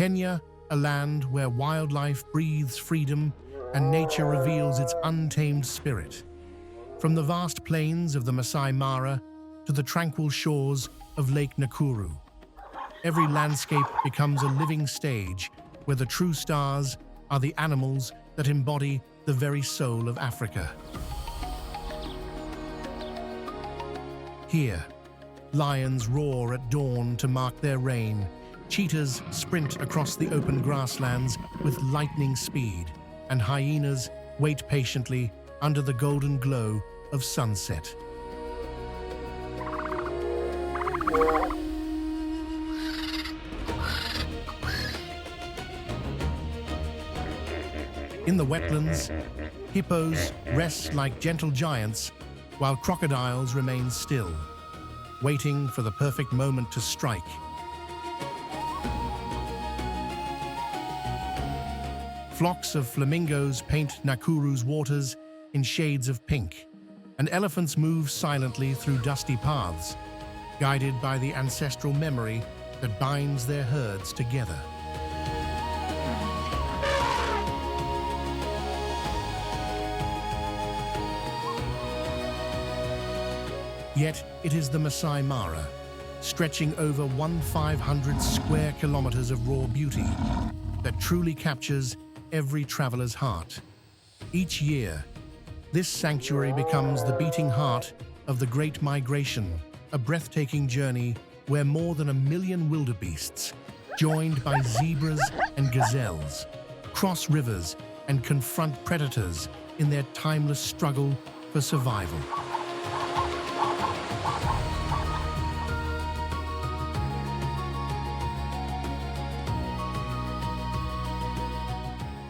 Kenya, a land where wildlife breathes freedom and nature reveals its untamed spirit. From the vast plains of the Masai Mara to the tranquil shores of Lake Nakuru, every landscape becomes a living stage where the true stars are the animals that embody the very soul of Africa. Here, lions roar at dawn to mark their reign. Cheetahs sprint across the open grasslands with lightning speed, and hyenas wait patiently under the golden glow of sunset. In the wetlands, hippos rest like gentle giants, while crocodiles remain still, waiting for the perfect moment to strike. Flocks of flamingos paint Nakuru's waters in shades of pink, and elephants move silently through dusty paths, guided by the ancestral memory that binds their herds together. Yet it is the Masai Mara, stretching over 1,500 square kilometers of raw beauty, that truly captures every traveler's heart. Each year, this sanctuary becomes the beating heart of the Great Migration, a breathtaking journey where more than 1 million wildebeests, joined by zebras and gazelles, cross rivers and confront predators in their timeless struggle for survival.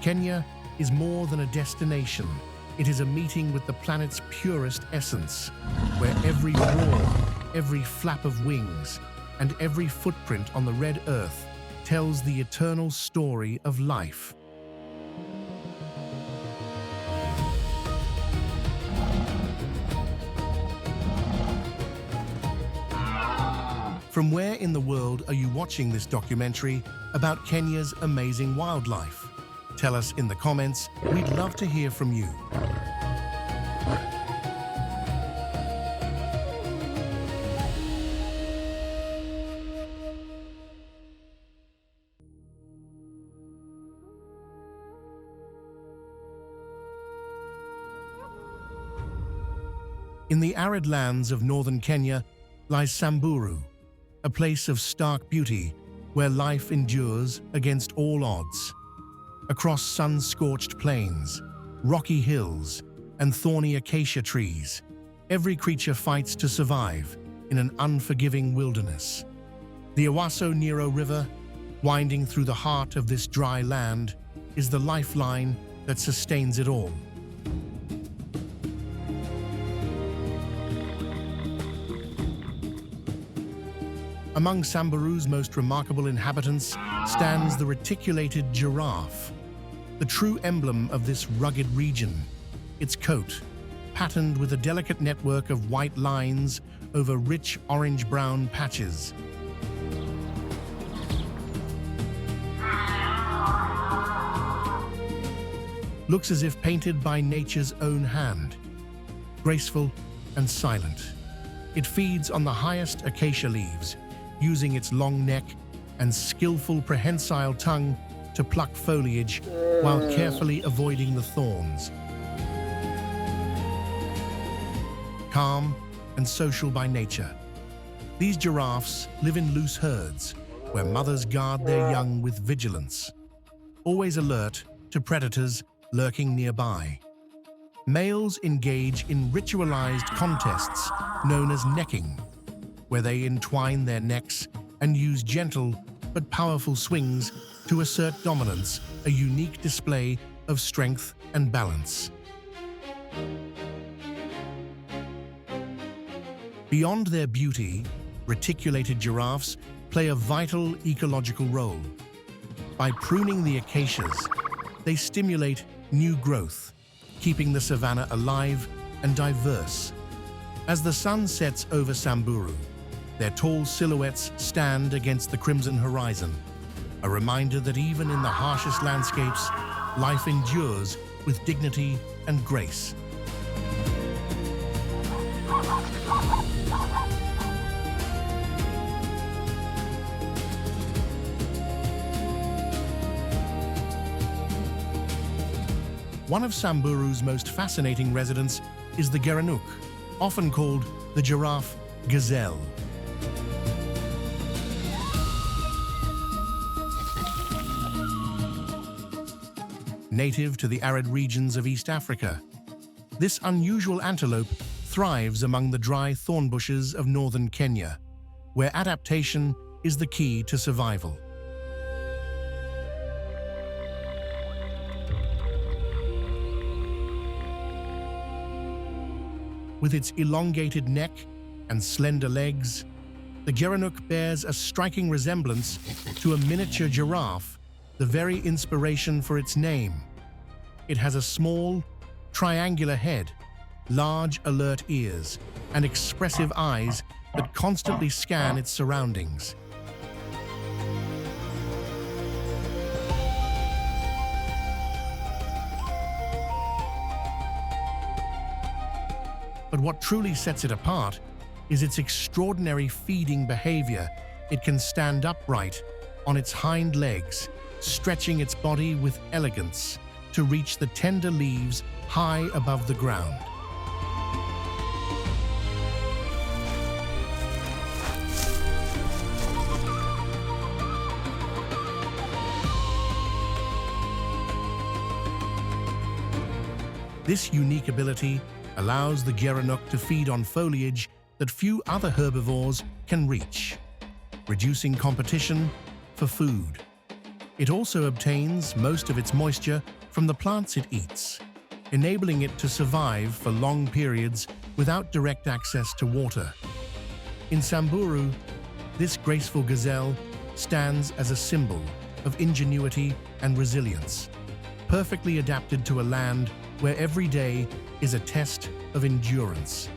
Kenya is more than a destination. It is a meeting with the planet's purest essence, where every roar, every flap of wings, and every footprint on the red earth tells the eternal story of life. From where in the world are you watching this documentary about Kenya's amazing wildlife? Tell us in the comments. We'd love to hear from you. In the arid lands of northern Kenya lies Samburu, a place of stark beauty where life endures against all odds. Across sun-scorched plains, rocky hills, and thorny acacia trees, every creature fights to survive in an unforgiving wilderness. The Owasso-Nero River, winding through the heart of this dry land, is the lifeline that sustains it all. Among Samburu's most remarkable inhabitants stands the reticulated giraffe, the true emblem of this rugged region. Its coat, patterned with a delicate network of white lines over rich orange-brown patches. Looks as if painted by nature's own hand. Graceful and silent, it feeds on the highest acacia leaves, using its long neck and skillful prehensile tongue to pluck foliage while carefully avoiding the thorns. Calm and social by nature, these giraffes live in loose herds where mothers guard their young with vigilance, always alert to predators lurking nearby. Males engage in ritualized contests known as necking, where they entwine their necks and use gentle but powerful swings to assert dominance, a unique display of strength and balance. Beyond their beauty, reticulated giraffes play a vital ecological role. By pruning the acacias, they stimulate new growth, keeping the savanna alive and diverse. As the sun sets over Samburu, their tall silhouettes stand against the crimson horizon, a reminder that even in the harshest landscapes, life endures with dignity and grace. One of Samburu's most fascinating residents is the gerenuk, often called the giraffe gazelle. Native to the arid regions of East Africa, this unusual antelope thrives among the dry thorn bushes of northern Kenya, where adaptation is the key to survival. With its elongated neck and slender legs, the gerenuk bears a striking resemblance to a miniature giraffe, the very inspiration for its name. It has a small, triangular head, large, alert ears, and expressive eyes that constantly scan its surroundings. But what truly sets it apart is its extraordinary feeding behavior. It can stand upright on its hind legs, stretching its body with elegance to reach the tender leaves high above the ground. This unique ability allows the gerenuk to feed on foliage that few other herbivores can reach, reducing competition for food. It also obtains most of its moisture from the plants it eats, enabling it to survive for long periods without direct access to water. In Samburu, this graceful gazelle stands as a symbol of ingenuity and resilience, perfectly adapted to a land where every day is a test of endurance.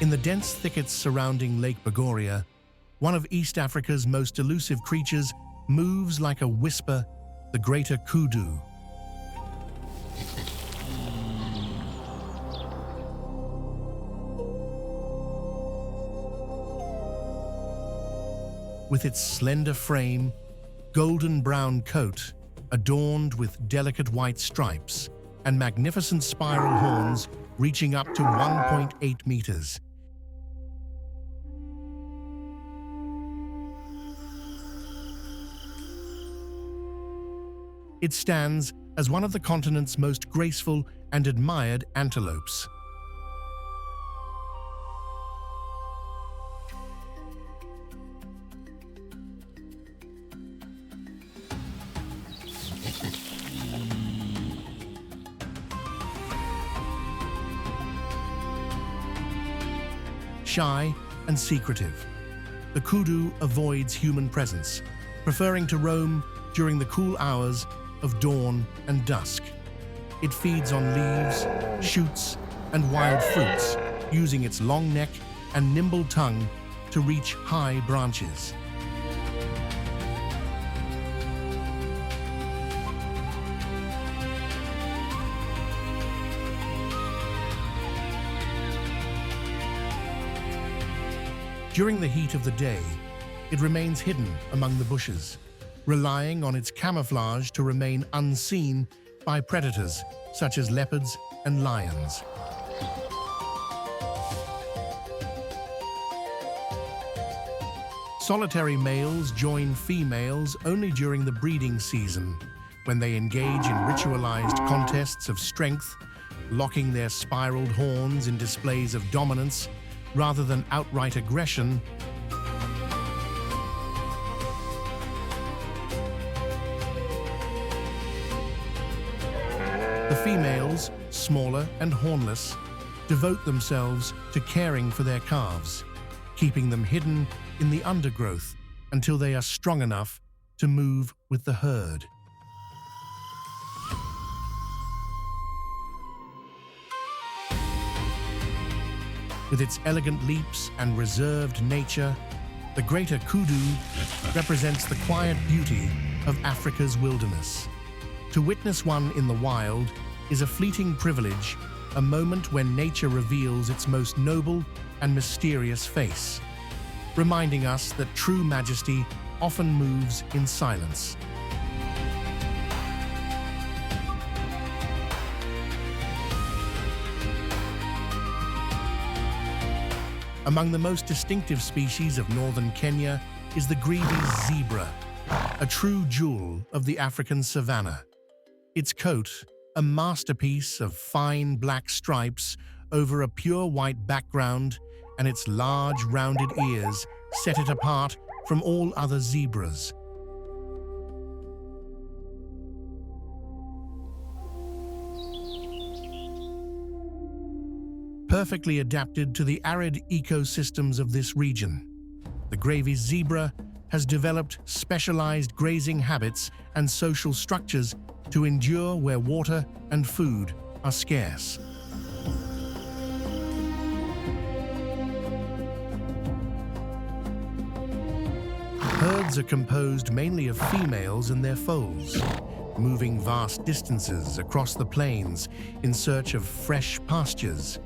In the dense thickets surrounding Lake Bogoria, one of East Africa's most elusive creatures moves like a whisper, the greater kudu. With its slender frame, golden brown coat, adorned with delicate white stripes, and magnificent spiral horns reaching up to 1.8 meters. It stands as one of the continent's most graceful and admired antelopes. Shy and secretive, the kudu avoids human presence, preferring to roam during the cool hours of dawn and dusk. It feeds on leaves, shoots, and wild fruits, using its long neck and nimble tongue to reach high branches. During the heat of the day, it remains hidden among the bushes, relying on its camouflage to remain unseen by predators such as leopards and lions. Solitary males join females only during the breeding season, when they engage in ritualized contests of strength, locking their spiraled horns in displays of dominance rather than outright aggression. The females, smaller and hornless, devote themselves to caring for their calves, keeping them hidden in the undergrowth until they are strong enough to move with the herd. With its elegant leaps and reserved nature, the greater kudu represents the quiet beauty of Africa's wilderness. To witness one in the wild is a fleeting privilege, a moment when nature reveals its most noble and mysterious face, reminding us that true majesty often moves in silence. Among the most distinctive species of northern Kenya is the Grevy's zebra, a true jewel of the African savanna. Its coat, a masterpiece of fine black stripes over a pure white background, and its large rounded ears set it apart from all other zebras. Perfectly adapted to the arid ecosystems of this region, the Grevy's zebra has developed specialized grazing habits and social structures to endure where water and food are scarce. Herds are composed mainly of females and their foals, moving vast distances across the plains in search of fresh pastures,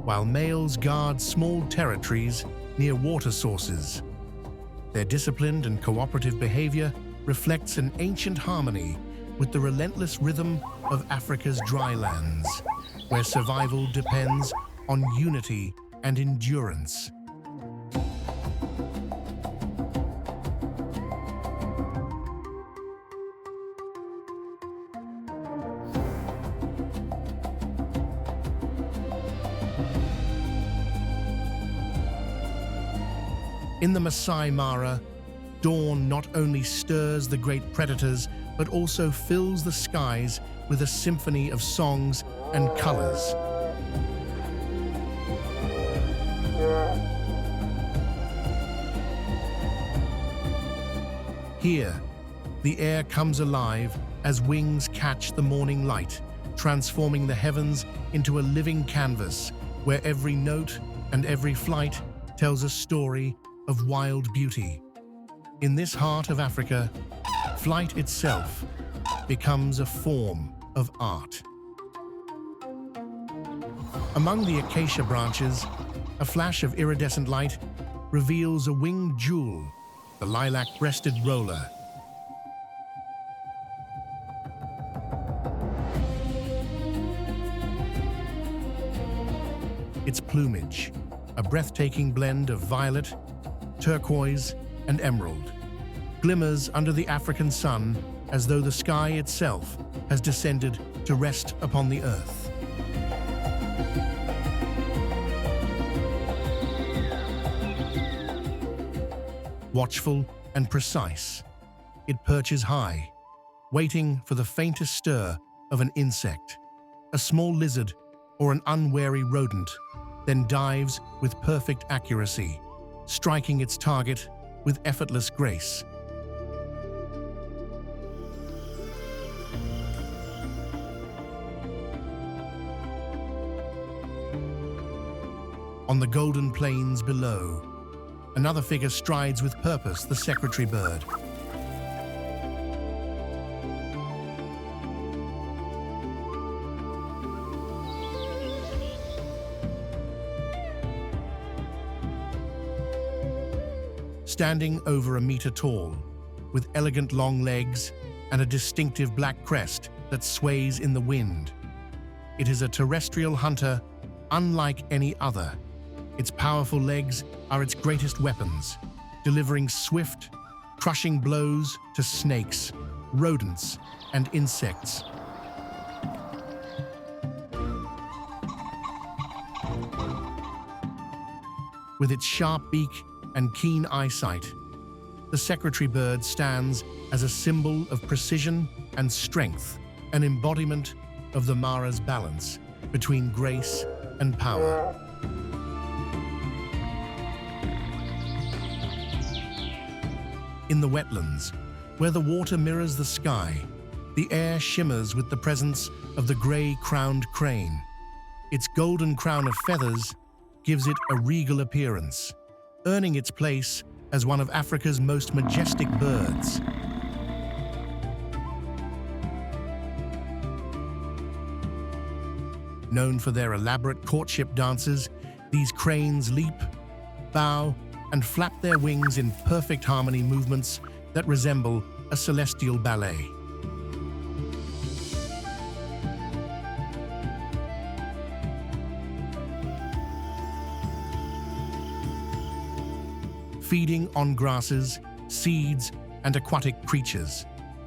while males guard small territories near water sources. Their disciplined and cooperative behavior reflects an ancient harmony with the relentless rhythm of Africa's drylands, where survival depends on unity and endurance. In the Masai Mara, dawn not only stirs the great predators, but also fills the skies with a symphony of songs and colors. Here, the air comes alive as wings catch the morning light, transforming the heavens into a living canvas where every note and every flight tells a story of wild beauty. In this heart of Africa, flight itself becomes a form of art. Among the acacia branches, a flash of iridescent light reveals a winged jewel, the lilac-breasted roller. Its plumage, a breathtaking blend of violet, turquoise, and emerald, glimmers under the African sun as though the sky itself has descended to rest upon the earth. Watchful and precise, it perches high, waiting for the faintest stir of an insect, a small lizard or an unwary rodent, then dives with perfect accuracy, striking its target with effortless grace. On the golden plains below, another figure strides with purpose, the secretary bird. Standing over a meter tall, with elegant long legs and a distinctive black crest that sways in the wind. It is a terrestrial hunter unlike any other. Its powerful legs are its greatest weapons, delivering swift, crushing blows to snakes, rodents, and insects. With its sharp beak and keen eyesight, the secretary bird stands as a symbol of precision and strength, an embodiment of the Mara's balance between grace and power. In the wetlands, where the water mirrors the sky, the air shimmers with the presence of the gray-crowned crane. Its golden crown of feathers gives it a regal appearance, earning its place as one of Africa's most majestic birds. Known for their elaborate courtship dances, these cranes leap, bow, and flap their wings in perfect harmony movements that resemble a celestial ballet. Feeding on grasses, seeds, and aquatic creatures,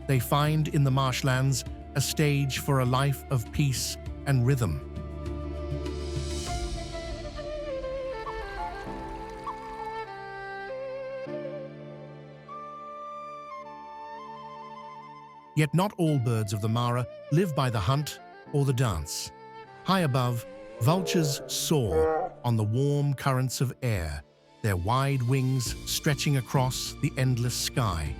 they find in the marshlands a stage for a life of peace and rhythm. Yet not all birds of the Mara live by the hunt or the dance. High above, vultures soar on the warm currents of air, their wide wings stretching across the endless sky.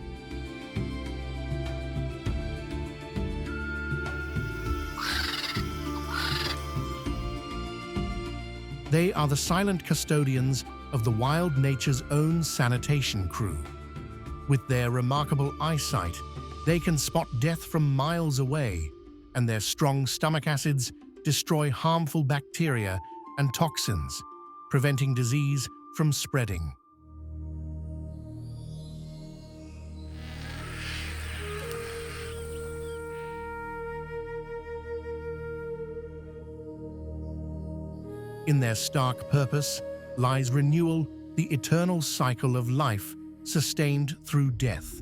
They are the silent custodians of the wild nature's own sanitation crew. With their remarkable eyesight, they can spot death from miles away, and their strong stomach acids destroy harmful bacteria and toxins, preventing disease from spreading. In their stark purpose lies renewal, the eternal cycle of life sustained through death.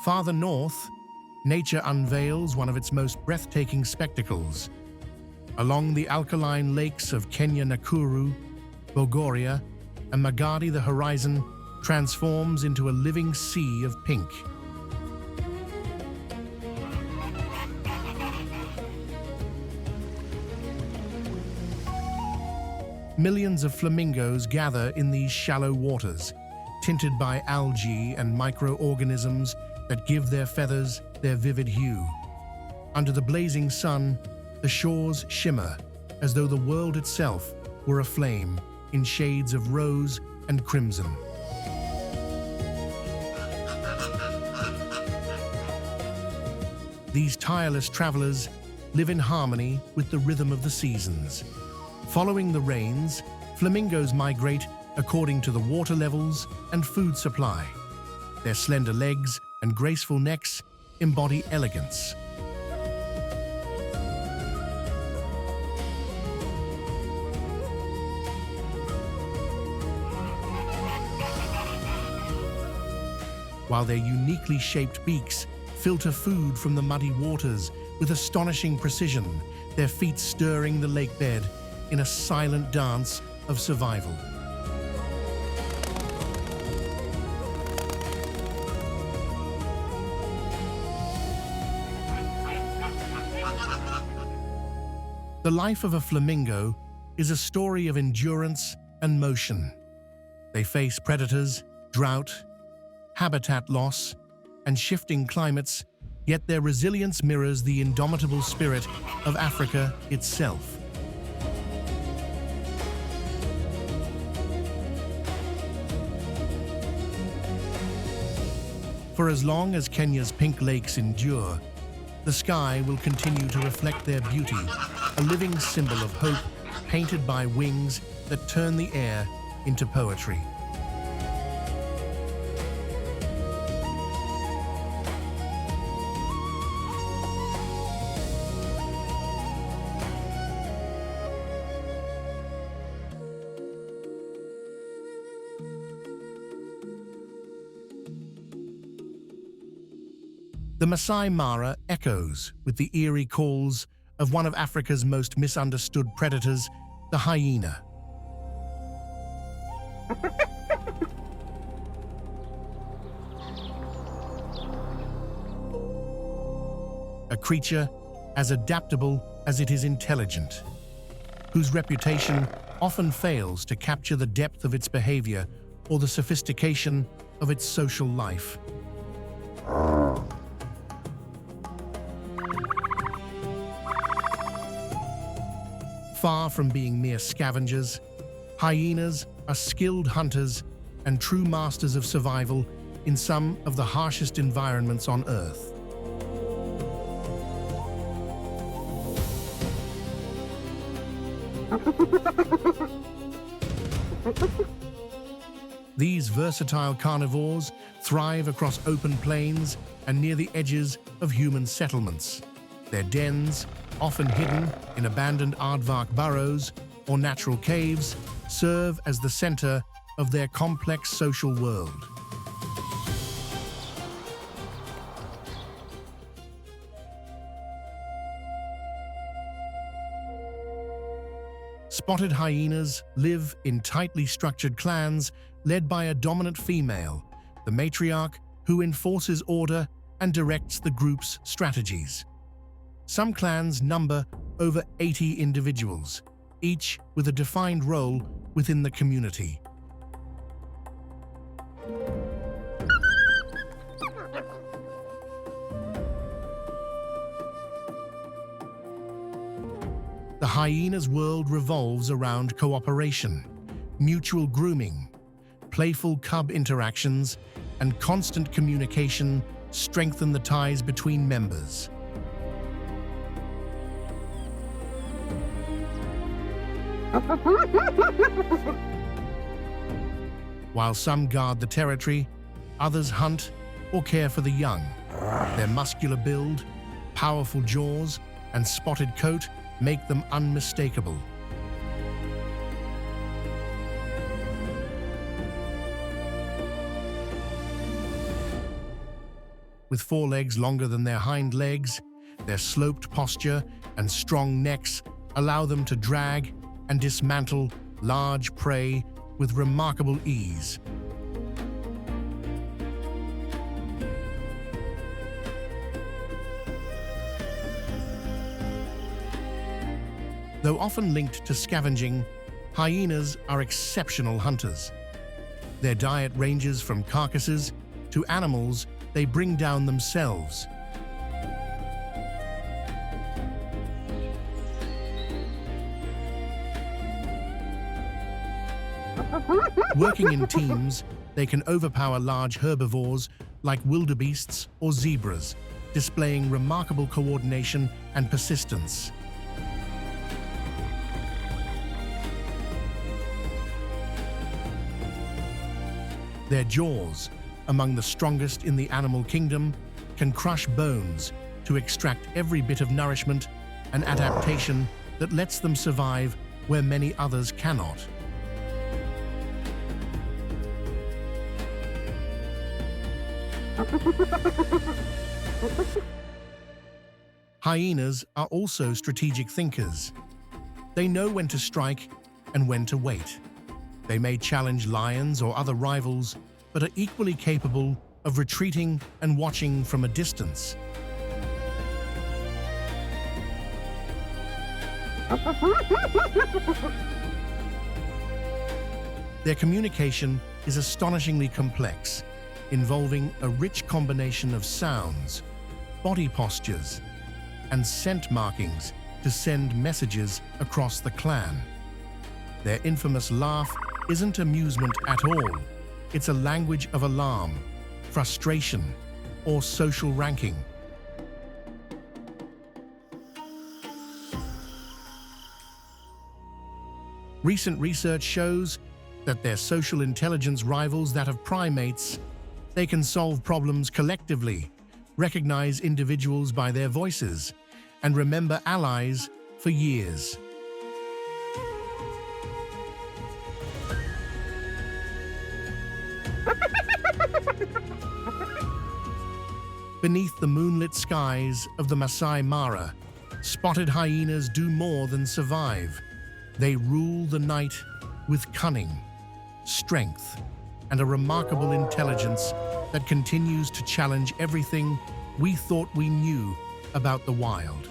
Farther north, nature unveils one of its most breathtaking spectacles. Along the alkaline lakes of Kenya Nakuru, Bogoria, and Magadi, the horizon transforms into a living sea of pink. Millions of flamingos gather in these shallow waters, tinted by algae and microorganisms that give their feathers their vivid hue. Under the blazing sun, the shores shimmer as though the world itself were aflame in shades of rose and crimson. These tireless travelers live in harmony with the rhythm of the seasons. Following the rains, flamingos migrate according to the water levels and food supply. Their slender legs and graceful necks embody elegance. While their uniquely shaped beaks filter food from the muddy waters with astonishing precision, their feet stirring the lake bed in a silent dance of survival. The life of a flamingo is a story of endurance and motion. They face predators, drought, habitat loss, and shifting climates, yet their resilience mirrors the indomitable spirit of Africa itself. For as long as Kenya's pink lakes endure, the sky will continue to reflect their beauty, a living symbol of hope painted by wings that turn the air into poetry. The Masai Mara echoes with the eerie calls of one of Africa's most misunderstood predators, the hyena. a creature as adaptable as it is intelligent, whose reputation often fails to capture the depth of its behavior or the sophistication of its social life. Far from being mere scavengers, hyenas are skilled hunters and true masters of survival in some of the harshest environments on Earth. These versatile carnivores thrive across open plains and near the edges of human settlements. Their dens, often hidden in abandoned aardvark burrows or natural caves, serve as the center of their complex social world. Spotted hyenas live in tightly structured clans led by a dominant female, the matriarch, who enforces order and directs the group's strategies. Some clans number over 80 individuals, each with a defined role within the community. The hyena's world revolves around cooperation, mutual grooming, playful cub interactions, and constant communication strengthen the ties between members. While some guard the territory, others hunt or care for the young. Their muscular build, powerful jaws, and spotted coat make them unmistakable. With forelegs longer than their hind legs, their sloped posture and strong necks allow them to drag and dismantle large prey with remarkable ease. Though often linked to scavenging, hyenas are exceptional hunters. Their diet ranges from carcasses to animals they bring down themselves. Working in teams, they can overpower large herbivores like wildebeests or zebras, displaying remarkable coordination and persistence. Their jaws, among the strongest in the animal kingdom, can crush bones to extract every bit of nourishment, an adaptation that lets them survive where many others cannot. Hyenas are also strategic thinkers. They know when to strike and when to wait. They may challenge lions or other rivals, but are equally capable of retreating and watching from a distance. Their communication is astonishingly complex, involving a rich combination of sounds, body postures, and scent markings to send messages across the clan. Their infamous laugh isn't amusement at all. It's a language of alarm, frustration, or social ranking. Recent research shows that their social intelligence rivals that of primates. They can solve problems collectively, recognize individuals by their voices, and remember allies for years. Beneath the moonlit skies of the Masai Mara, spotted hyenas do more than survive. They rule the night with cunning, strength, and a remarkable intelligence that continues to challenge everything we thought we knew about the wild.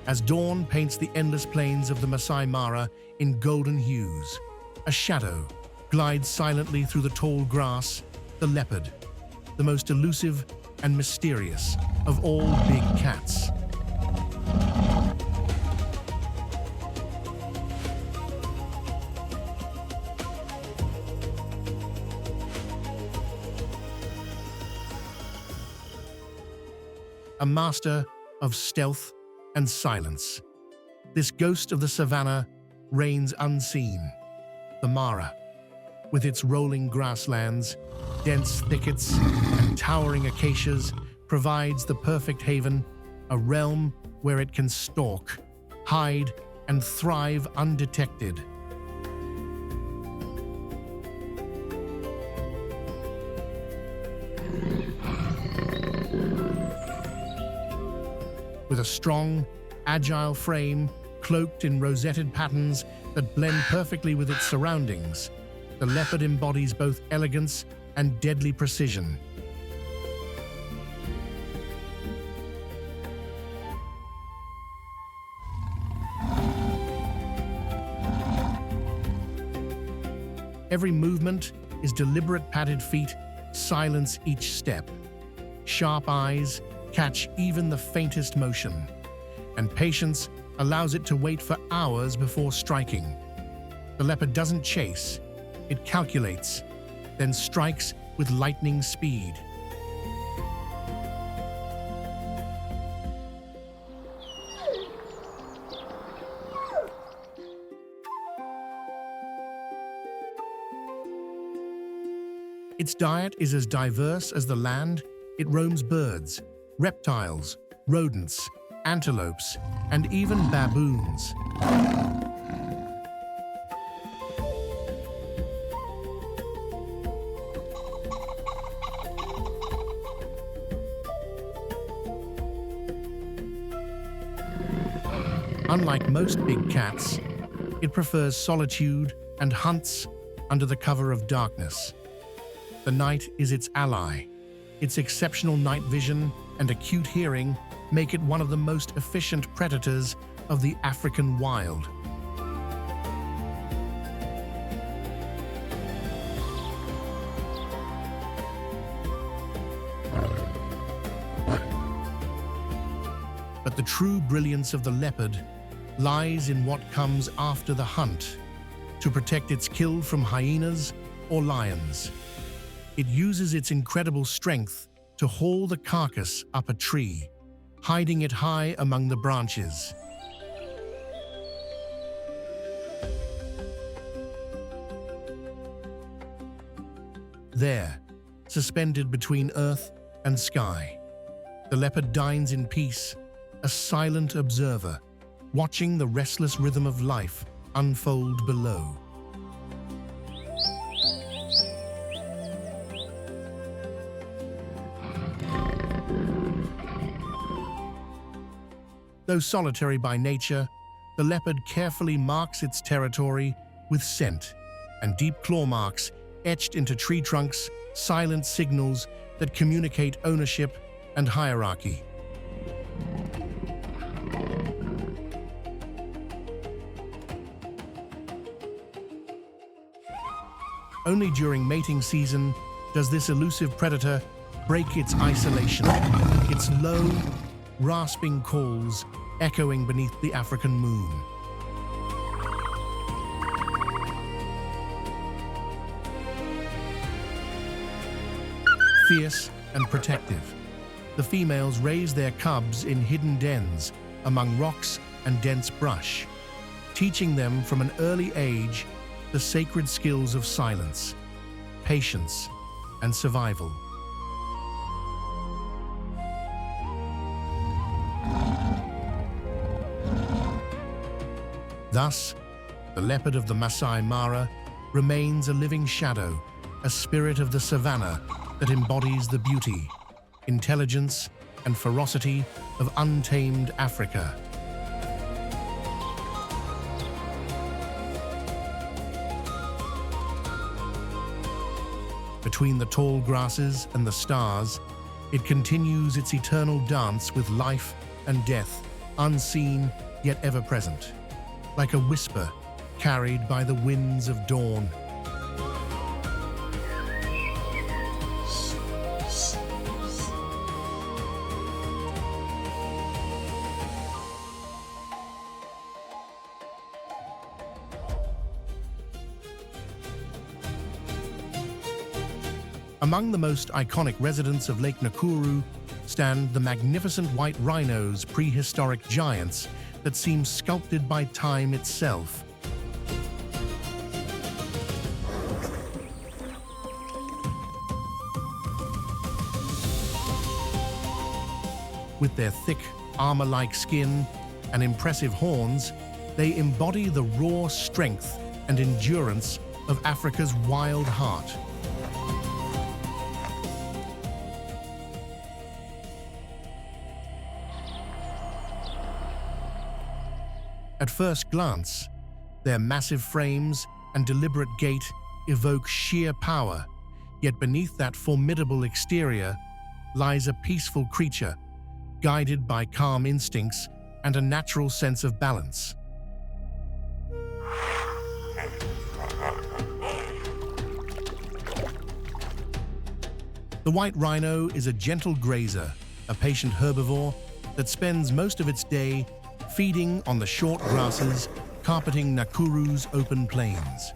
As dawn paints the endless plains of the Masai Mara in golden hues, a shadow glides silently through the tall grass, the leopard, the most elusive and mysterious of all big cats. A master of stealth and silence, this ghost of the savannah reigns unseen. The Mara, with its rolling grasslands, dense thickets, and towering acacias, provides the perfect haven, a realm where it can stalk, hide, and thrive undetected. With a strong, agile frame, cloaked in rosetted patterns that blend perfectly with its surroundings, the leopard embodies both elegance and deadly precision. Every movement is deliberate. Padded feet silence each step. Sharp eyes catch even the faintest motion, and patience allows it to wait for hours before striking. The leopard doesn't chase, it calculates, then strikes with lightning speed. Its diet is as diverse as the land. It roams birds, reptiles, rodents, antelopes, and even baboons. Unlike most big cats, it prefers solitude and hunts under the cover of darkness. The night is its ally. Its exceptional night vision and acute hearing make it one of the most efficient predators of the African wild. But the true brilliance of the leopard lies in what comes after the hunt, to protect its kill from hyenas or lions. It uses its incredible strength to haul the carcass up a tree, hiding it high among the branches. There, suspended between earth and sky, the leopard dines in peace, a silent observer, watching the restless rhythm of life unfold below. Though solitary by nature, the leopard carefully marks its territory with scent, and deep claw marks etched into tree trunks, silent signals that communicate ownership and hierarchy. Only during mating season does this elusive predator break its isolation, its low, rasping calls echoing beneath the African moon. Fierce and protective, the females raise their cubs in hidden dens among rocks and dense brush, teaching them from an early age the sacred skills of silence, patience, and survival. Thus, the leopard of the Masai Mara remains a living shadow, a spirit of the savannah that embodies the beauty, intelligence, and ferocity of untamed Africa. Between the tall grasses and the stars, it continues its eternal dance with life and death, unseen yet ever present, like a whisper carried by the winds of dawn. Among the most iconic residents of Lake Nakuru stand the magnificent white rhinos, prehistoric giants that seem sculpted by time itself. With their thick, armor-like skin and impressive horns, they embody the raw strength and endurance of Africa's wild heart. At first glance, their massive frames and deliberate gait evoke sheer power, yet beneath that formidable exterior lies a peaceful creature, guided by calm instincts and a natural sense of balance. The white rhino is a gentle grazer, a patient herbivore that spends most of its day feeding on the short grasses carpeting Nakuru's open plains.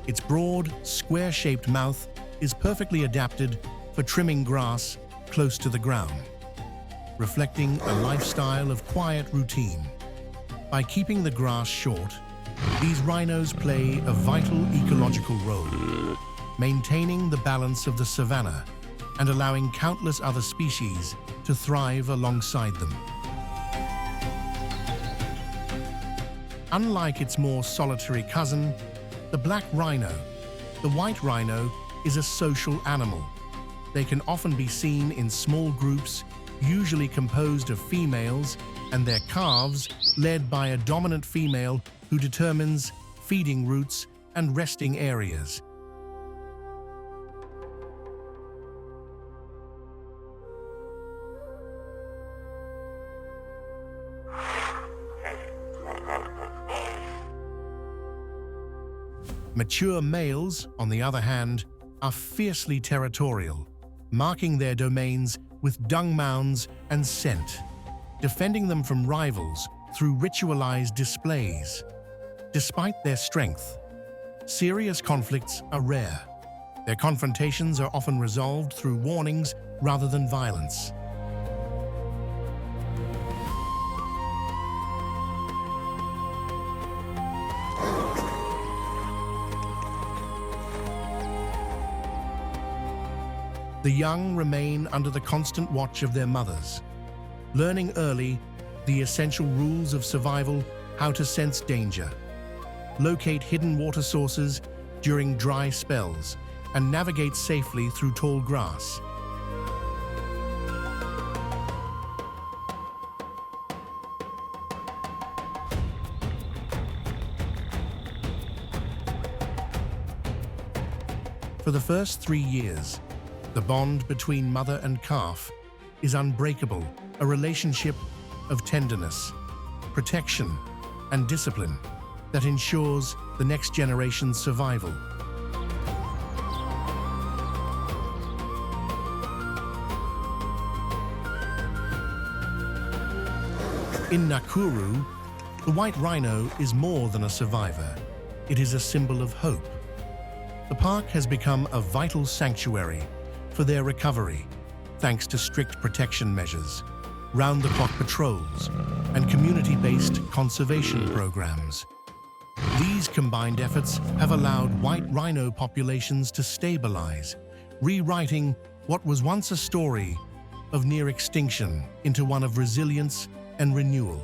Its broad, square-shaped mouth is perfectly adapted for trimming grass close to the ground, reflecting a lifestyle of quiet routine. By keeping the grass short, these rhinos play a vital ecological role, maintaining the balance of the savanna and allowing countless other species to thrive alongside them. Unlike its more solitary cousin, the black rhino, the white rhino is a social animal. They can often be seen in small groups, usually composed of females, and their calves led by a dominant female who determines feeding routes and resting areas. Mature males, on the other hand, are fiercely territorial, marking their domains with dung mounds and scent, defending them from rivals through ritualized displays. Despite their strength, serious conflicts are rare. Their confrontations are often resolved through warnings rather than violence. The young remain under the constant watch of their mothers, learning early the essential rules of survival, how to sense danger, locate hidden water sources during dry spells, and navigate safely through tall grass. For the first 3 years, the bond between mother and calf is unbreakable, a relationship of tenderness, protection, and discipline that ensures the next generation's survival. In Nakuru, the white rhino is more than a survivor. It is a symbol of hope. The park has become a vital sanctuary for their recovery, thanks to strict protection measures, round-the-clock patrols, and community-based conservation programs. These combined efforts have allowed white rhino populations to stabilize, rewriting what was once a story of near extinction into one of resilience and renewal.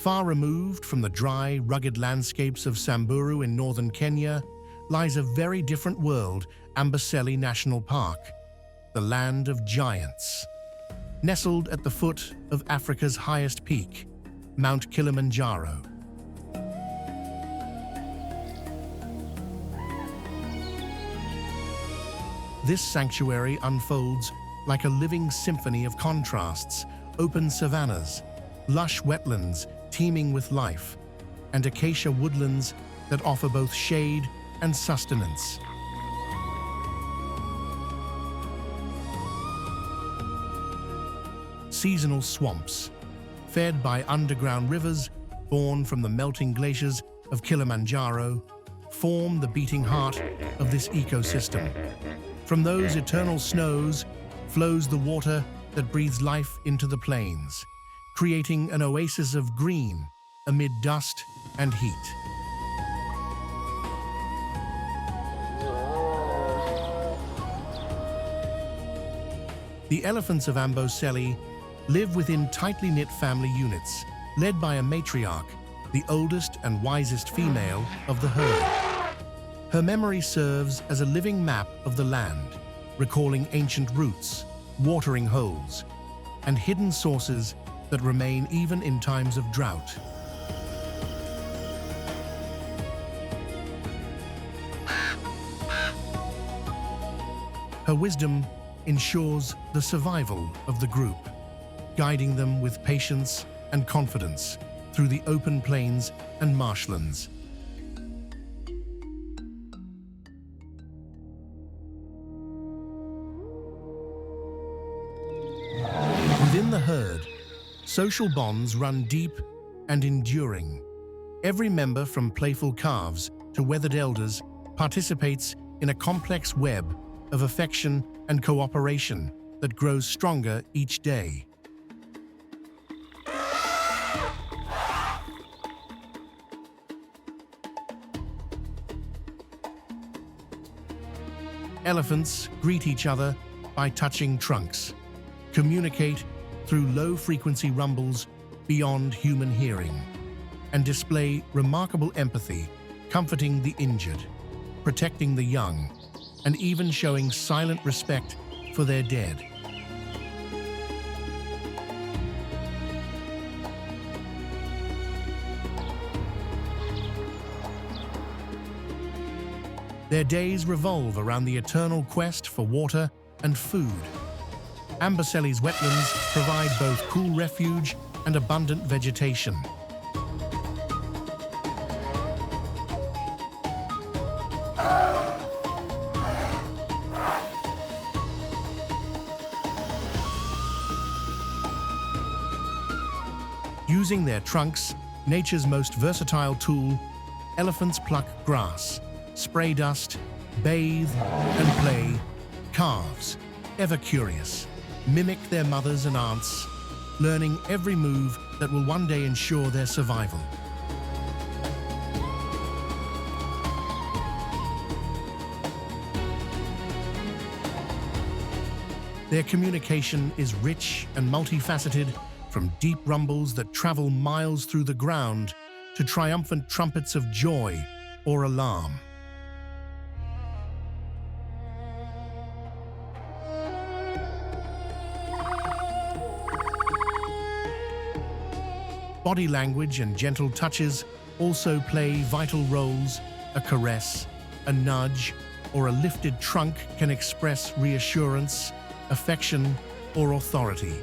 Far removed from the dry, rugged landscapes of Samburu in northern Kenya lies a very different world, Amboseli National Park, the land of giants. Nestled at the foot of Africa's highest peak, Mount Kilimanjaro. This sanctuary unfolds like a living symphony of contrasts: open savannas, lush wetlands teeming with life, and acacia woodlands that offer both shade and sustenance. Seasonal swamps, fed by underground rivers born from the melting glaciers of Kilimanjaro, form the beating heart of this ecosystem. From those eternal snows flows the water that breathes life into the plains, creating an oasis of green amid dust and heat. The elephants of Amboseli live within tightly knit family units, led by a matriarch, the oldest and wisest female of the herd. Her memory serves as a living map of the land, recalling ancient roots, watering holes, and hidden sources that remain even in times of drought. Her wisdom ensures the survival of the group, guiding them with patience and confidence through the open plains and marshlands. Within the herd, social bonds run deep and enduring. Every member, from playful calves to weathered elders, participates in a complex web of affection and cooperation that grows stronger each day. Elephants greet each other by touching trunks, communicate through low-frequency rumbles beyond human hearing, and display remarkable empathy, comforting the injured, protecting the young, and even showing silent respect for their dead. Their days revolve around the eternal quest for water and food. Amboseli's wetlands provide both cool refuge and abundant vegetation. Using their trunks, nature's most versatile tool, elephants pluck grass, spray dust, bathe and play. Calves, ever curious, mimic their mothers and aunts, learning every move that will one day ensure their survival. Their communication is rich and multifaceted, from deep rumbles that travel miles through the ground to triumphant trumpets of joy or alarm. Body language and gentle touches also play vital roles. A caress, a nudge, or a lifted trunk can express reassurance, affection, or authority.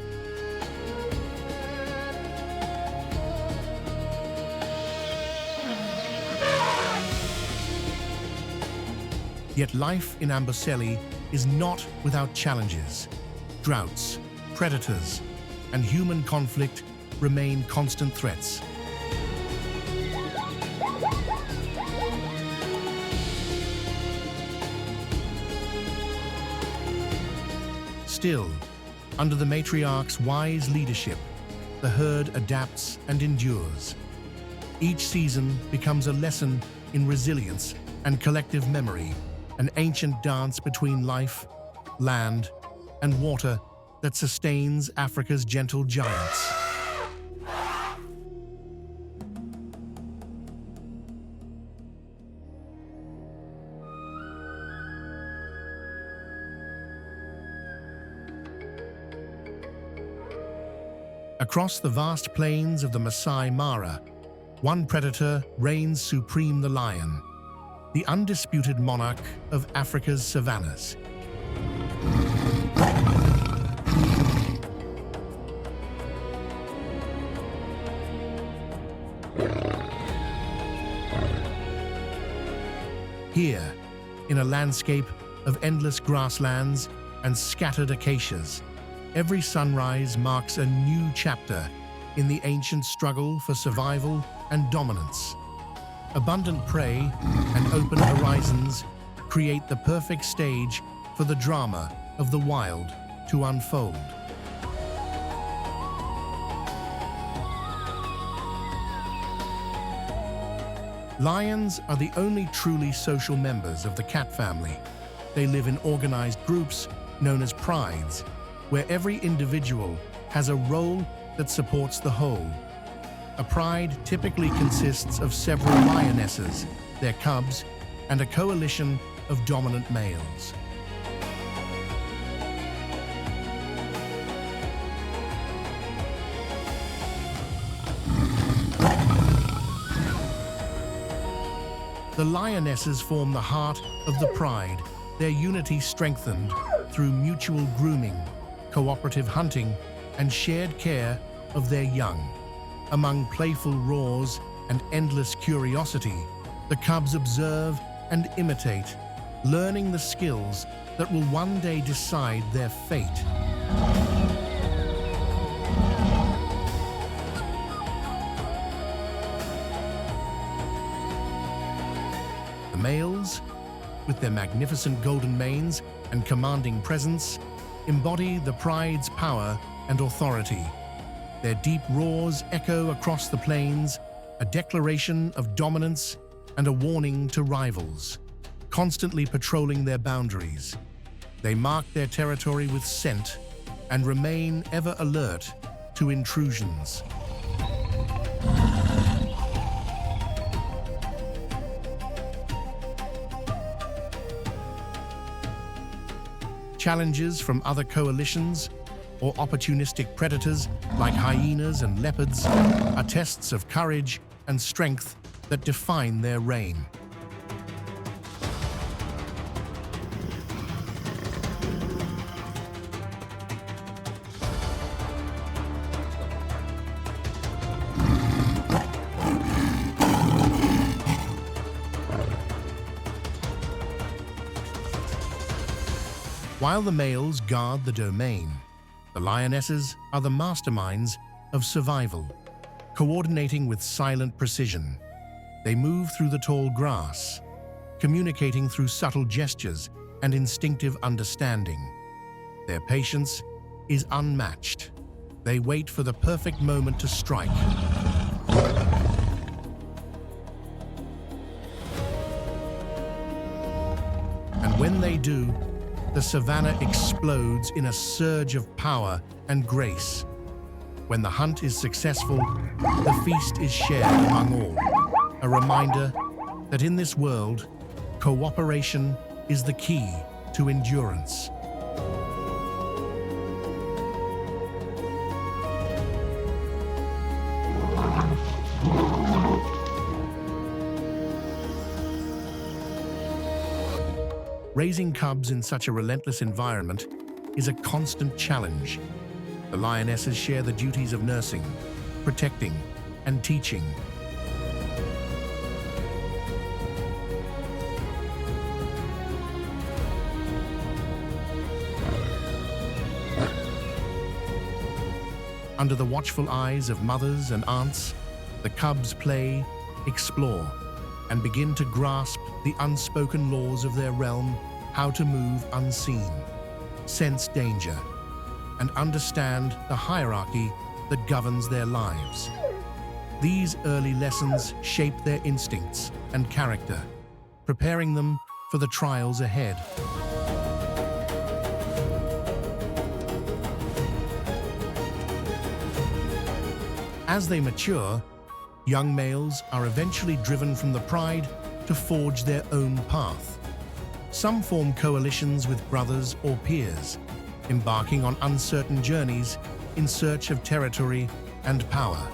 Yet life in Amboseli is not without challenges. Droughts, predators, and human conflict remain constant threats. Still, under the matriarch's wise leadership, the herd adapts and endures. Each season becomes a lesson in resilience and collective memory, an ancient dance between life, land, and water that sustains Africa's gentle giants. Across the vast plains of the Masai Mara, one predator reigns supreme: the lion, the undisputed monarch of Africa's savannas. Here, in a landscape of endless grasslands and scattered acacias, every sunrise marks a new chapter in the ancient struggle for survival and dominance. Abundant prey and open horizons create the perfect stage for the drama of the wild to unfold. Lions are the only truly social members of the cat family. They live in organized groups known as prides, where every individual has a role that supports the whole. A pride typically consists of several lionesses, their cubs, and a coalition of dominant males. The lionesses form the heart of the pride, their unity strengthened through mutual grooming, cooperative hunting, and shared care of their young. Among playful roars and endless curiosity, the cubs observe and imitate, learning the skills that will one day decide their fate. The males, with their magnificent golden manes and commanding presence, embody the pride's power and authority. Their deep roars echo across the plains, a declaration of dominance and a warning to rivals. Constantly patrolling their boundaries, they mark their territory with scent and remain ever alert to intrusions. Challenges from other coalitions or opportunistic predators like hyenas and leopards are tests of courage and strength that define their reign. While the males guard the domain, the lionesses are the masterminds of survival, coordinating with silent precision. They move through the tall grass, communicating through subtle gestures and instinctive understanding. Their patience is unmatched. They wait for the perfect moment to strike. And when they do, the savanna explodes in a surge of power and grace. When the hunt is successful, the feast is shared among all, a reminder that in this world, cooperation is the key to endurance. Raising cubs in such a relentless environment is a constant challenge. The lionesses share the duties of nursing, protecting, and teaching. Under the watchful eyes of mothers and aunts, the cubs play, explore, and begin to grasp the unspoken laws of their realm, how to move unseen, sense danger, and understand the hierarchy that governs their lives. These early lessons shape their instincts and character, preparing them for the trials ahead. As they mature, young males are eventually driven from the pride to forge their own path. Some form coalitions with brothers or peers, embarking on uncertain journeys in search of territory and power.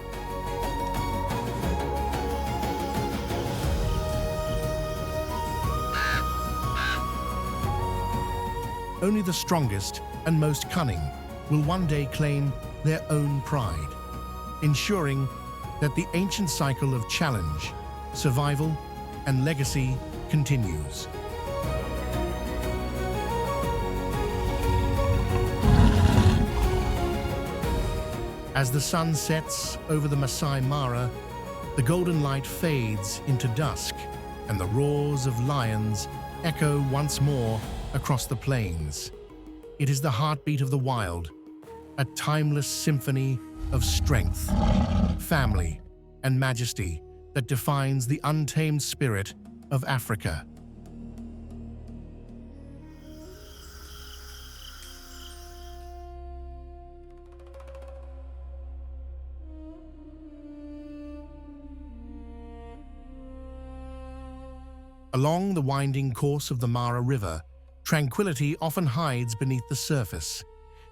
Only the strongest and most cunning will one day claim their own pride, ensuring that the ancient cycle of challenge, survival, and legacy continues. As the sun sets over the Masai Mara, the golden light fades into dusk, and the roars of lions echo once more across the plains. It is the heartbeat of the wild, a timeless symphony of strength, family, and majesty that defines the untamed spirit of Africa. Along the winding course of the Mara River, tranquility often hides beneath the surface.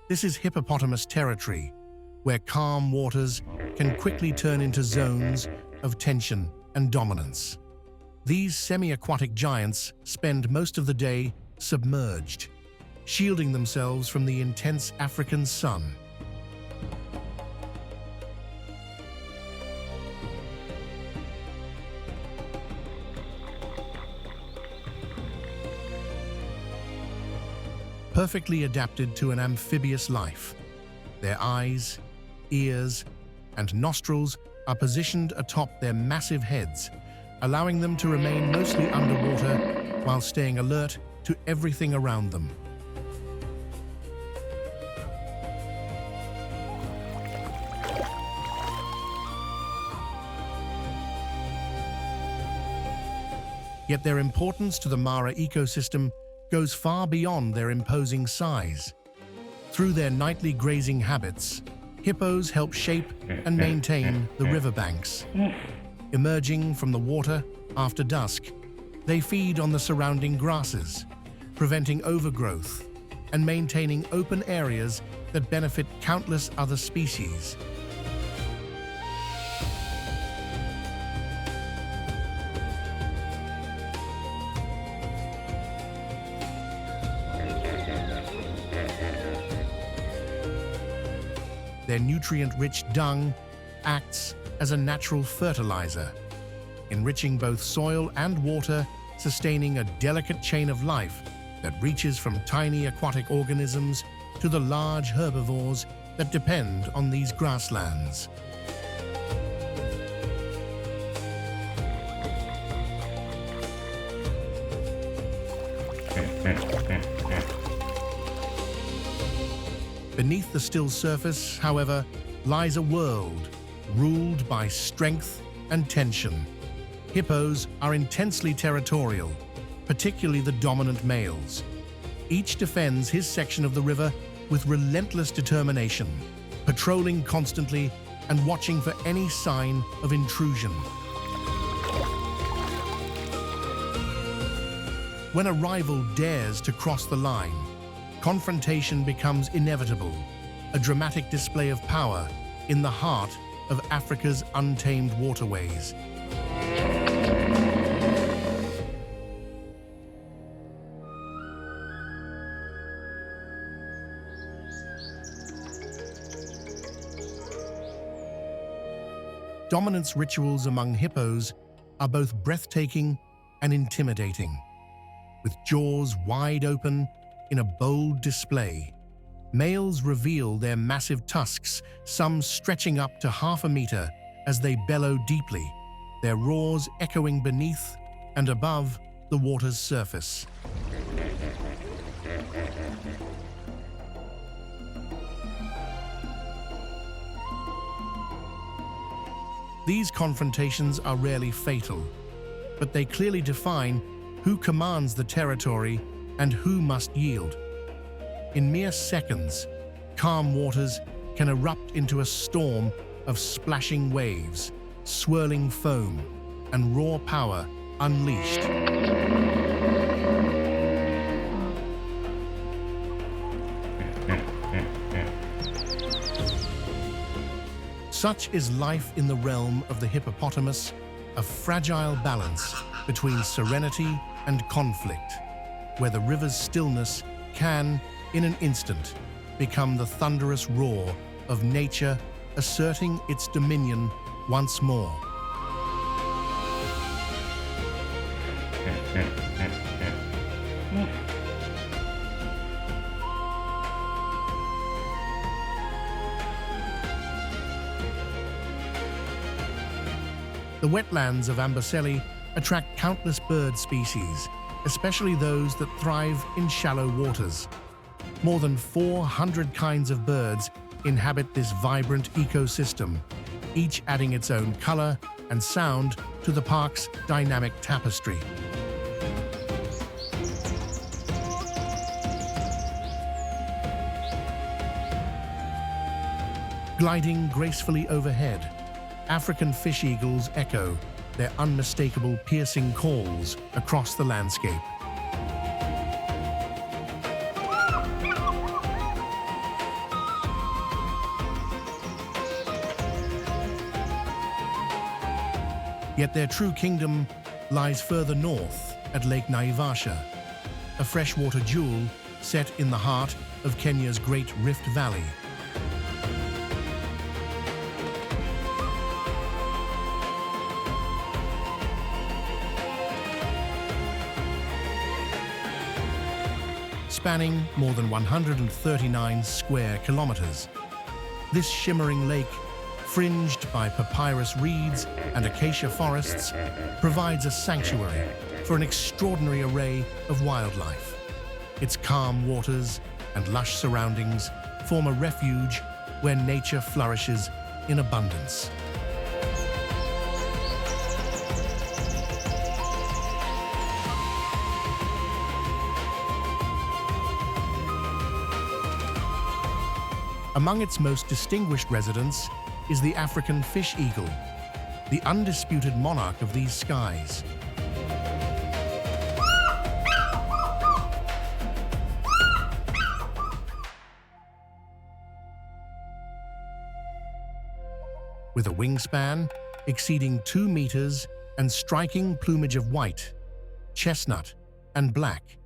This is hippopotamus territory, where calm waters can quickly turn into zones of tension and dominance. These semi-aquatic giants spend most of the day submerged, shielding themselves from the intense African sun. Perfectly adapted to an amphibious life, their eyes, ears, and nostrils are positioned atop their massive heads, allowing them to remain mostly underwater while staying alert to everything around them. Yet their importance to the Mara ecosystem goes far beyond their imposing size. Through their nightly grazing habits, hippos help shape and maintain the riverbanks. Emerging from the water after dusk, they feed on the surrounding grasses, preventing overgrowth and maintaining open areas that benefit countless other species. Their nutrient-rich dung acts as a natural fertilizer, enriching both soil and water, sustaining a delicate chain of life that reaches from tiny aquatic organisms to the large herbivores that depend on these grasslands. Beneath the still surface, however, lies a world ruled by strength and tension. Hippos are intensely territorial, particularly the dominant males. Each defends his section of the river with relentless determination, patrolling constantly and watching for any sign of intrusion. When a rival dares to cross the line, confrontation becomes inevitable, a dramatic display of power in the heart of Africa's untamed waterways. Dominance rituals among hippos are both breathtaking and intimidating. With jaws wide open in a bold display, males reveal their massive tusks, some stretching up to half a meter as they bellow deeply, their roars echoing beneath and above the water's surface. These confrontations are rarely fatal, but they clearly define who commands the territory and who must yield. In mere seconds, calm waters can erupt into a storm of splashing waves, swirling foam, and raw power unleashed. Such is life in the realm of the hippopotamus, a fragile balance between serenity and conflict, where the river's stillness can, in an instant, become the thunderous roar of nature asserting its dominion once more. The wetlands of Amboseli attract countless bird species, especially those that thrive in shallow waters. More than 400 kinds of birds inhabit this vibrant ecosystem, each adding its own color and sound to the park's dynamic tapestry. Gliding gracefully overhead, African fish eagles echo their unmistakable piercing calls across the landscape. Yet their true kingdom lies further north at Lake Naivasha, a freshwater jewel set in the heart of Kenya's Great Rift Valley. Spanning more than 139 square kilometers. This shimmering lake, fringed by papyrus reeds and acacia forests, provides a sanctuary for an extraordinary array of wildlife. Its calm waters and lush surroundings form a refuge where nature flourishes in abundance. Among its most distinguished residents is the African fish eagle, the undisputed monarch of these skies. With a wingspan exceeding 2 meters and striking plumage of white, chestnut, and black,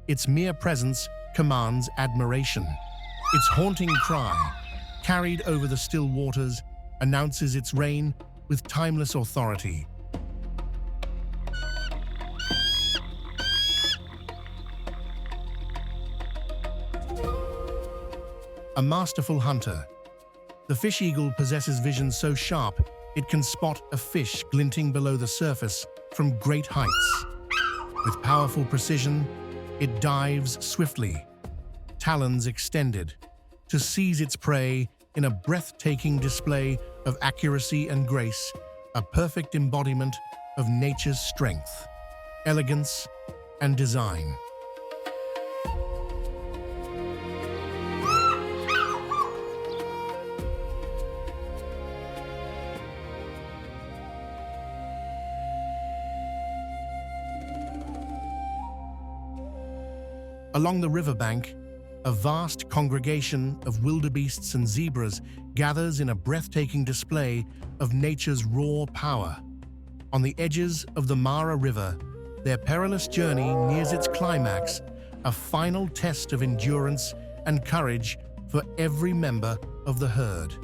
its mere presence commands admiration. Its haunting cry, carried over the still waters, announces its reign with timeless authority. A masterful hunter, the fish eagle possesses vision so sharp it can spot a fish glinting below the surface from great heights. With powerful precision, it dives swiftly, talons extended, to seize its prey in a breathtaking display of accuracy and grace, a perfect embodiment of nature's strength, elegance, and design. Along the riverbank, a vast congregation of wildebeests and zebras gathers in a breathtaking display of nature's raw power. On the edges of the Mara River, their perilous journey nears its climax, a final test of endurance and courage for every member of the herd.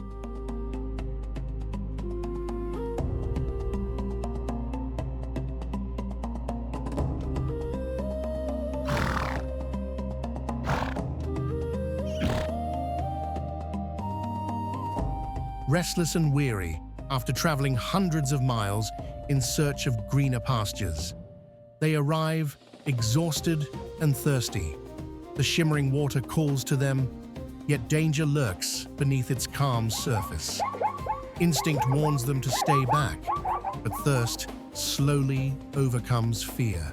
Restless and weary after traveling hundreds of miles in search of greener pastures, they arrive exhausted and thirsty. The shimmering water calls to them, yet danger lurks beneath its calm surface. Instinct warns them to stay back, but thirst slowly overcomes fear.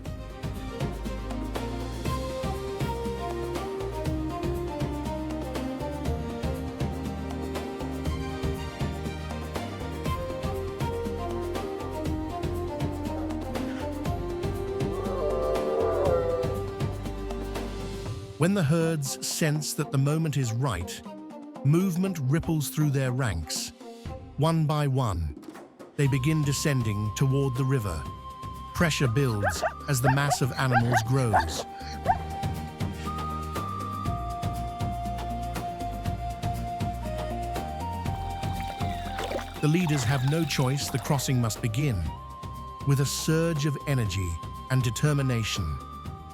When the herds sense that the moment is right, movement ripples through their ranks. One by one, they begin descending toward the river. Pressure builds as the mass of animals grows. The leaders have no choice, the crossing must begin. With a surge of energy and determination,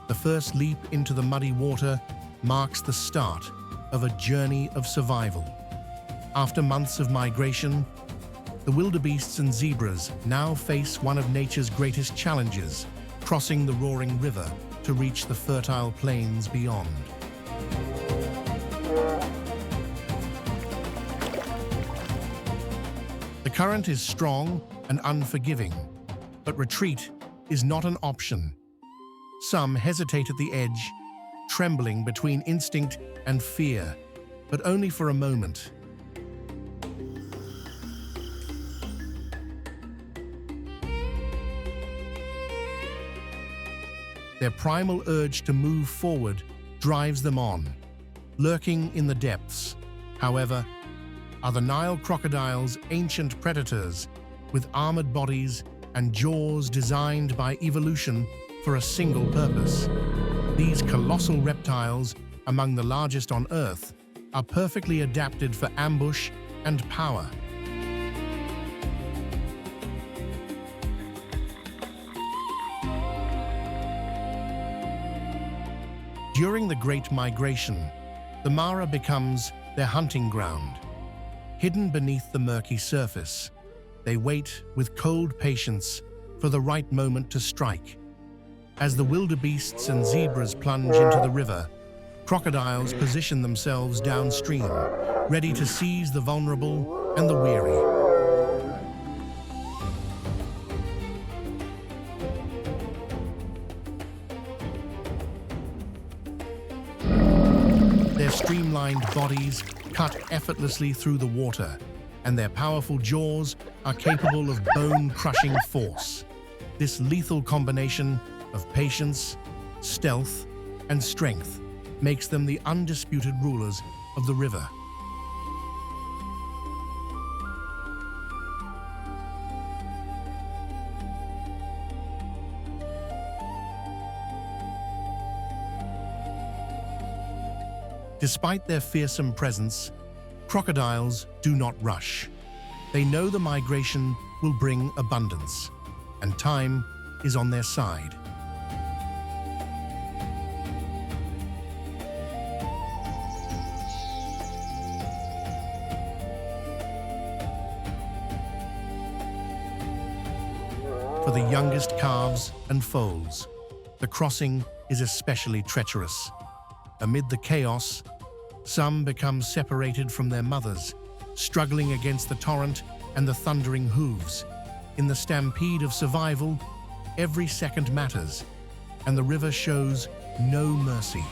the first leap into the muddy water marks the start of a journey of survival. After months of migration, the wildebeests and zebras now face one of nature's greatest challenges, crossing the roaring river to reach the fertile plains beyond. The current is strong and unforgiving, but retreat is not an option. Some hesitate at the edge, trembling between instinct and fear, but only for a moment. Their primal urge to move forward drives them on. Lurking in the depths, however, are the Nile crocodile's ancient predators with armored bodies and jaws designed by evolution for a single purpose. These colossal reptiles, among the largest on Earth, are perfectly adapted for ambush and power. During the Great Migration, the Mara becomes their hunting ground. Hidden beneath the murky surface, they wait with cold patience for the right moment to strike. As the wildebeests and zebras plunge into the river, crocodiles position themselves downstream, ready to seize the vulnerable and the weary. Their streamlined bodies cut effortlessly through the water, and their powerful jaws are capable of bone-crushing force. This lethal combination of patience, stealth, and strength makes them the undisputed rulers of the river. Despite their fearsome presence, crocodiles do not rush. They know the migration will bring abundance, and time is on their side. For the youngest calves and foals, the crossing is especially treacherous. Amid the chaos, some become separated from their mothers, struggling against the torrent and the thundering hooves. In the stampede of survival, every second matters, and the river shows no mercy.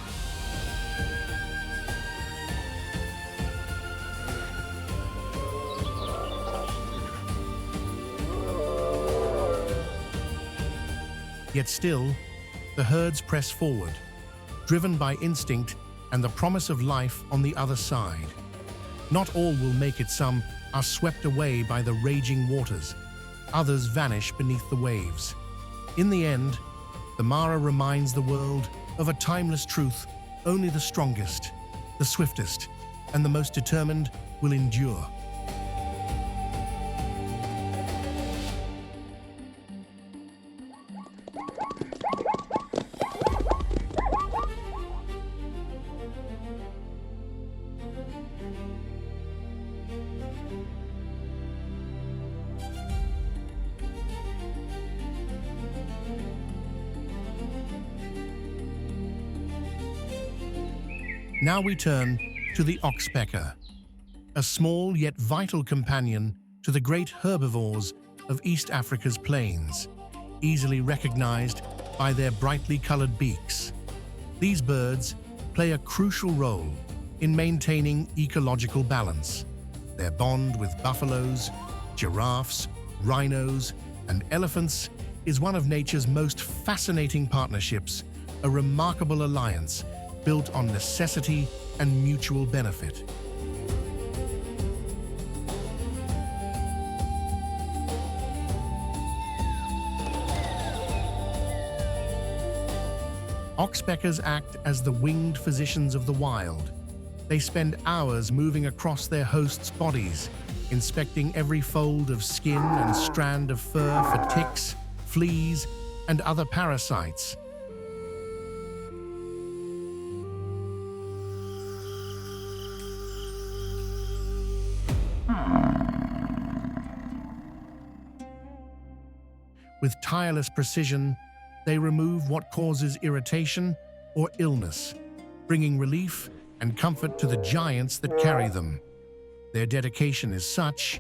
Yet still, the herds press forward, driven by instinct and the promise of life on the other side. Not all will make it. Some are swept away by the raging waters. Others vanish beneath the waves. In the end, the Mara reminds the world of a timeless truth: only the strongest, the swiftest, and the most determined will endure. Now we turn to the oxpecker, a small yet vital companion to the great herbivores of East Africa's plains, easily recognized by their brightly colored beaks. These birds play a crucial role in maintaining ecological balance. Their bond with buffaloes, giraffes, rhinos, and elephants is one of nature's most fascinating partnerships, a remarkable alliance built on necessity and mutual benefit. Oxpeckers act as the winged physicians of the wild. They spend hours moving across their hosts' bodies, inspecting every fold of skin and strand of fur for ticks, fleas, and other parasites. With tireless precision, they remove what causes irritation or illness, bringing relief and comfort to the giants that carry them. Their dedication is such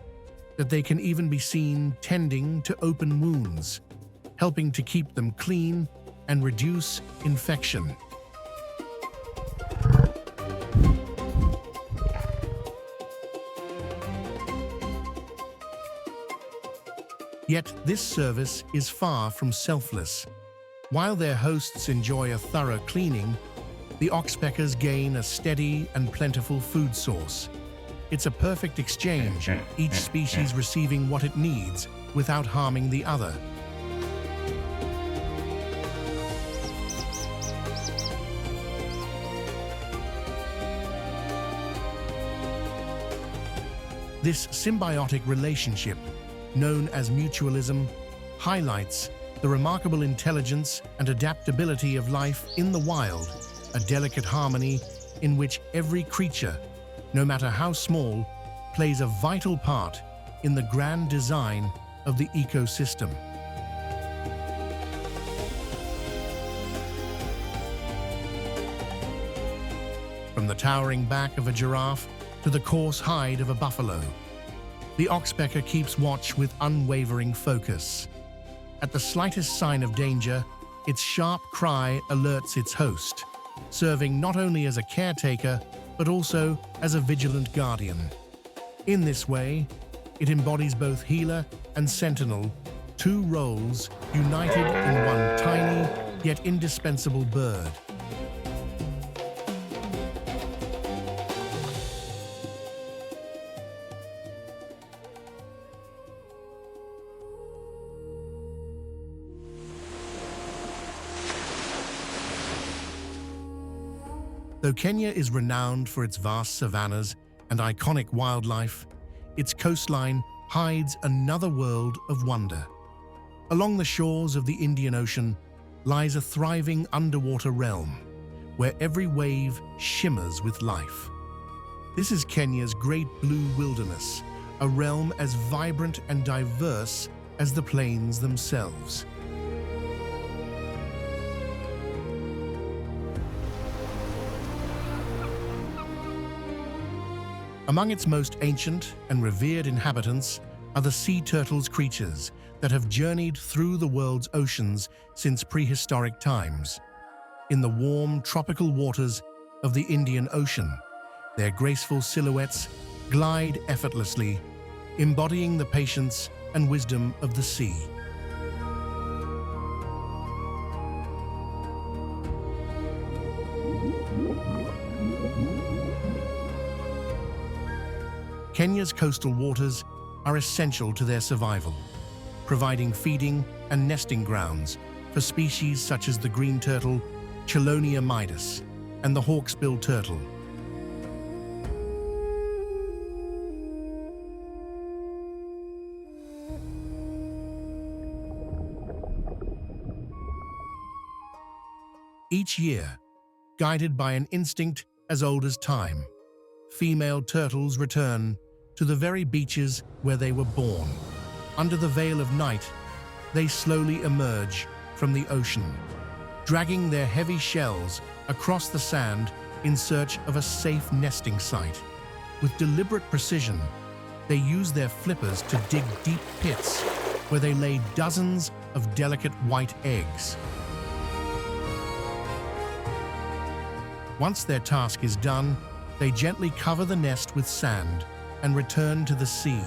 that they can even be seen tending to open wounds, helping to keep them clean and reduce infection. Yet this service is far from selfless. While their hosts enjoy a thorough cleaning, the oxpeckers gain a steady and plentiful food source. It's a perfect exchange, each species receiving what it needs without harming the other. This symbiotic relationship, known as mutualism, highlights the remarkable intelligence and adaptability of life in the wild, a delicate harmony in which every creature, no matter how small, plays a vital part in the grand design of the ecosystem. From the towering back of a giraffe to the coarse hide of a buffalo, the oxpecker keeps watch with unwavering focus. At the slightest sign of danger, its sharp cry alerts its host, serving not only as a caretaker, but also as a vigilant guardian. In this way, it embodies both healer and sentinel, two roles united in one tiny yet indispensable bird. Though Kenya is renowned for its vast savannas and iconic wildlife, its coastline hides another world of wonder. Along the shores of the Indian Ocean lies a thriving underwater realm, where every wave shimmers with life. This is Kenya's Great Blue Wilderness, a realm as vibrant and diverse as the plains themselves. Among its most ancient and revered inhabitants are the sea turtles creatures that have journeyed through the world's oceans since prehistoric times. In the warm, tropical waters of the Indian Ocean, their graceful silhouettes glide effortlessly, embodying the patience and wisdom of the sea. Kenya's coastal waters are essential to their survival, providing feeding and nesting grounds for species such as the green turtle, Chelonia midas, and the hawksbill turtle. Each year, guided by an instinct as old as time, female turtles return to the very beaches where they were born. Under the veil of night, they slowly emerge from the ocean, dragging their heavy shells across the sand in search of a safe nesting site. With deliberate precision, they use their flippers to dig deep pits where they lay dozens of delicate white eggs. Once their task is done, they gently cover the nest with sand and return to the sea,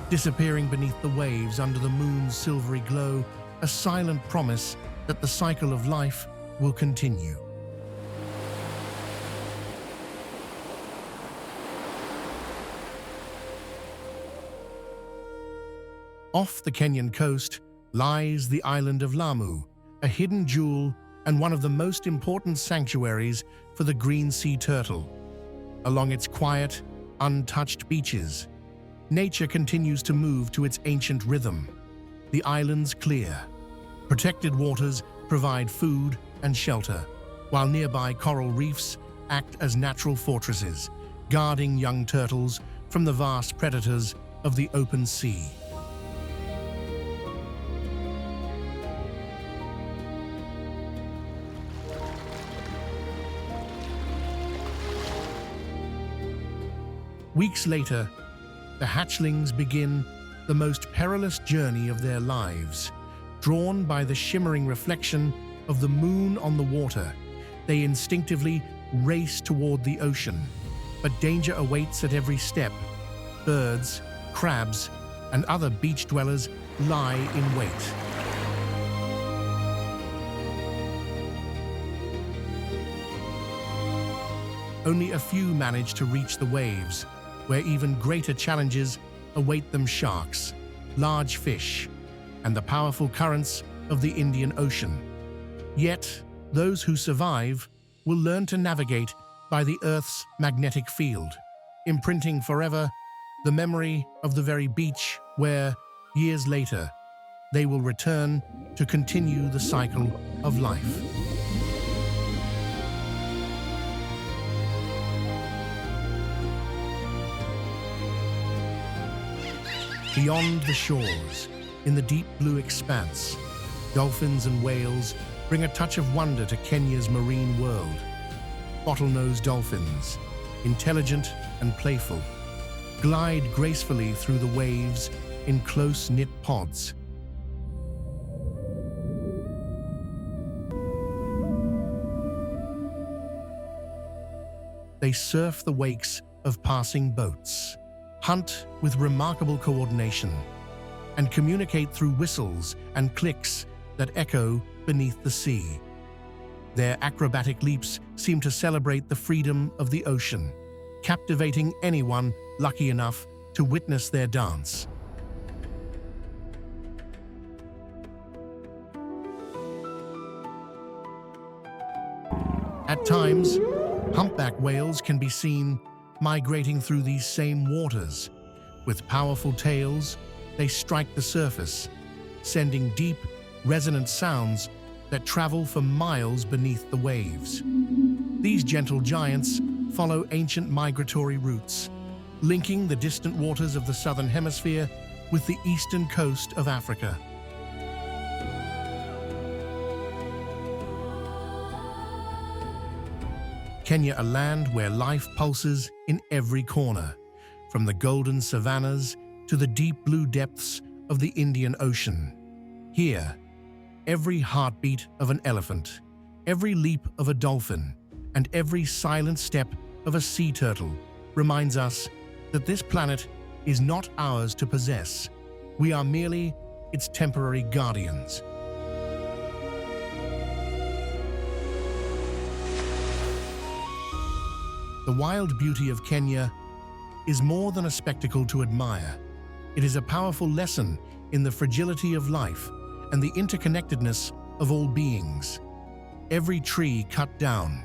disappearing beneath the waves under the moon's silvery glow, a silent promise that the cycle of life will continue. Off the Kenyan coast lies the island of Lamu, a hidden jewel and one of the most important sanctuaries for the green sea turtle. Along its quiet, untouched beaches, nature continues to move to its ancient rhythm. The islands clear. Protected waters provide food and shelter, while nearby coral reefs act as natural fortresses, guarding young turtles from the vast predators of the open sea. Weeks later, the hatchlings begin the most perilous journey of their lives. Drawn by the shimmering reflection of the moon on the water, they instinctively race toward the ocean. But danger awaits at every step. Birds, crabs, and other beach dwellers lie in wait. Only a few manage to reach the waves, where even greater challenges await them: sharks, large fish, and the powerful currents of the Indian Ocean. Yet, those who survive will learn to navigate by the Earth's magnetic field, imprinting forever the memory of the very beach where, years later, they will return to continue the cycle of life. Beyond the shores, in the deep blue expanse, dolphins and whales bring a touch of wonder to Kenya's marine world. Bottlenose dolphins, intelligent and playful, glide gracefully through the waves in close-knit pods. They surf the wakes of passing boats, hunt with remarkable coordination, and communicate through whistles and clicks that echo beneath the sea. Their acrobatic leaps seem to celebrate the freedom of the ocean, captivating anyone lucky enough to witness their dance. At times, humpback whales can be seen migrating through these same waters. With powerful tails, they strike the surface, sending deep, resonant sounds that travel for miles beneath the waves. These gentle giants follow ancient migratory routes, linking the distant waters of the southern hemisphere with the eastern coast of Africa. Kenya, a land where life pulses in every corner, from the golden savannas to the deep blue depths of the Indian Ocean. Here, every heartbeat of an elephant, every leap of a dolphin, and every silent step of a sea turtle reminds us that this planet is not ours to possess. We are merely its temporary guardians. The wild beauty of Kenya is more than a spectacle to admire. It is a powerful lesson in the fragility of life and the interconnectedness of all beings. Every tree cut down,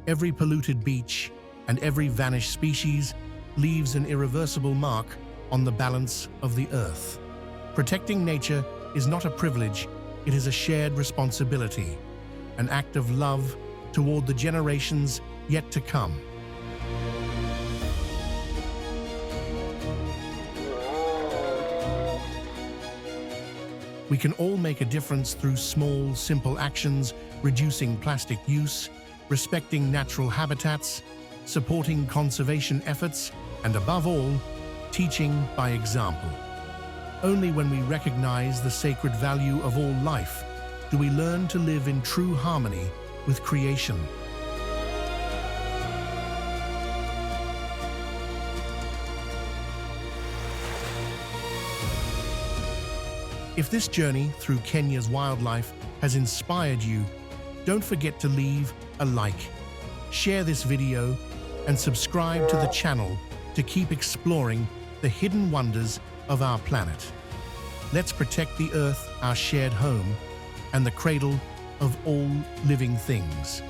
every polluted beach, and every vanished species leaves an irreversible mark on the balance of the earth. Protecting nature is not a privilege, it is a shared responsibility, an act of love toward the generations yet to come. We can all make a difference through small, simple actions, reducing plastic use, respecting natural habitats, supporting conservation efforts, and above all, teaching by example. Only when we recognize the sacred value of all life do we learn to live in true harmony with creation. If this journey through Kenya's wildlife has inspired you, don't forget to leave a like, share this video, and subscribe to the channel to keep exploring the hidden wonders of our planet. Let's protect the Earth, our shared home, and the cradle of all living things.